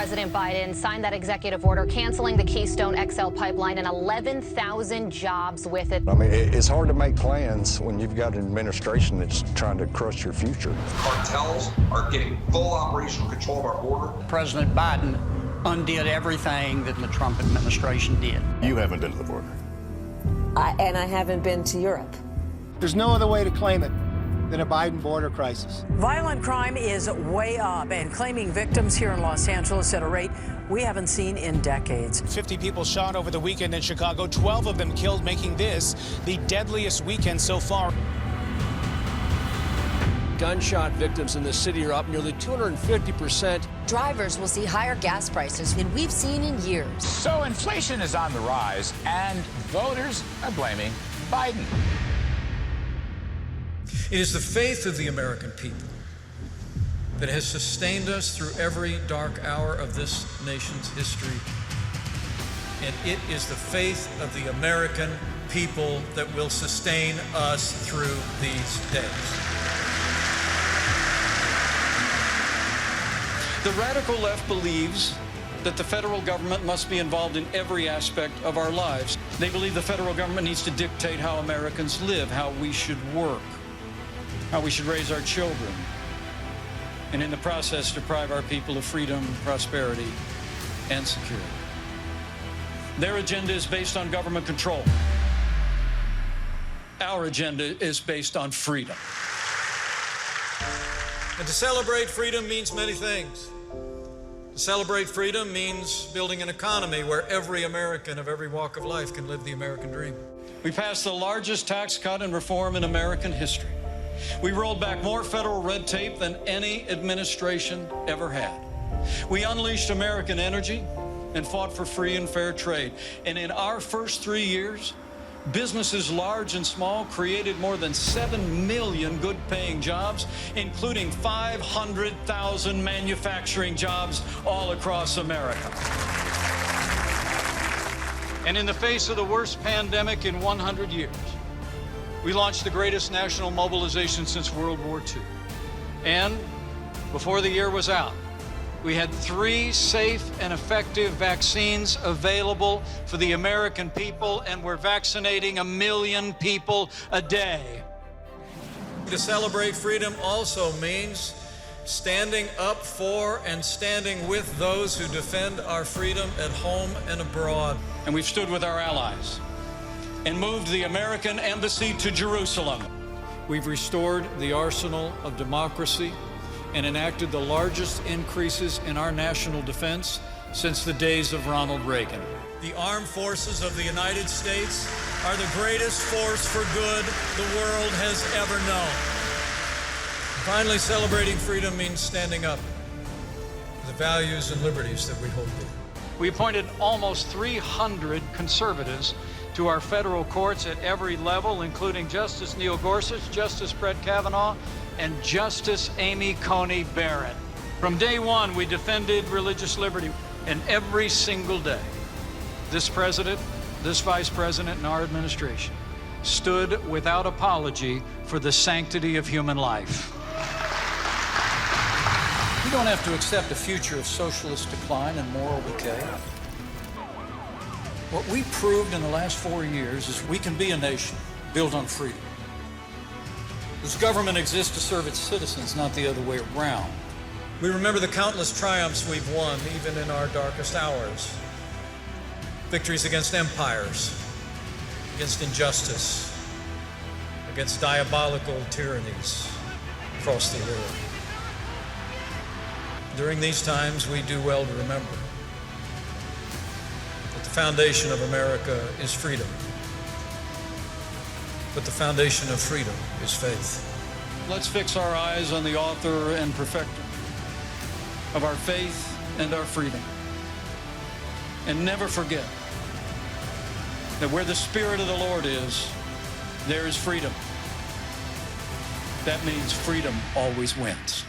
President Biden signed that executive order canceling the Keystone XL pipeline and 11,000 jobs with it. I mean, it's hard to make plans when you've got an administration that's trying to crush your future. Cartels are getting full operational control of our border. President Biden undid everything that the Trump administration did. You haven't been to the border. And I haven't been to Europe. There's no other way to claim it than a Biden border crisis. Violent crime is way up and claiming victims here in Los Angeles at a rate we haven't seen in decades. 50 people shot over the weekend in Chicago, 12 of them killed, making this the deadliest weekend so far. Gunshot victims in the city are up nearly 250%. Drivers will see higher gas prices than we've seen in years. So inflation is on the rise, and voters are blaming Biden. It is the faith of the American people that has sustained us through every dark hour of this nation's history. And it is the faith of the American people that will sustain us through these days. The radical left believes that the federal government must be involved in every aspect of our lives. They believe the federal government needs to dictate how Americans live, how we should work, how we should raise our children, and in the process deprive our people of freedom, prosperity, and security. Their agenda is based on government control. Our agenda is based on freedom. And to celebrate freedom means many things. To celebrate freedom means building an economy where every American of every walk of life can live the American dream. We passed the largest tax cut and reform in American history. We rolled back more federal red tape than any administration ever had. We unleashed American energy and fought for free and fair trade. And in our first 3 years, businesses large and small created more than 7 million good-paying jobs, including 500,000 manufacturing jobs all across America. And in the face of the worst pandemic in 100 years, we launched the greatest national mobilization since World War II. And before the year was out, we had 3 safe and effective vaccines available for the American people, and we're vaccinating 1 million people a day. To celebrate freedom also means standing up for and standing with those who defend our freedom at home and abroad. And we've stood with our allies and moved the American embassy to Jerusalem. We've restored the arsenal of democracy and enacted the largest increases in our national defense since the days of Ronald Reagan. The armed forces of the United States are the greatest force for good the world has ever known. Finally, celebrating freedom means standing up for the values and liberties that we hold dear. We appointed almost 300 conservatives to our federal courts at every level, including Justice Neil Gorsuch, Justice Brett Kavanaugh, and Justice Amy Coney Barrett. From day one, we defended religious liberty, and every single day, this president, this vice president, and our administration stood without apology for the sanctity of human life. We don't have to accept a future of socialist decline and moral decay. What we proved in the last 4 years is we can be a nation built on freedom. This government exists to serve its citizens, not the other way around. We remember the countless triumphs we've won, even in our darkest hours. Victories against empires, against injustice, against diabolical tyrannies across the world. During these times, we do well to remember that the foundation of America is freedom. But the foundation of freedom is faith. Let's fix our eyes on the author and perfecter of our faith and our freedom. And never forget that where the Spirit of the Lord is, there is freedom. That means freedom always wins.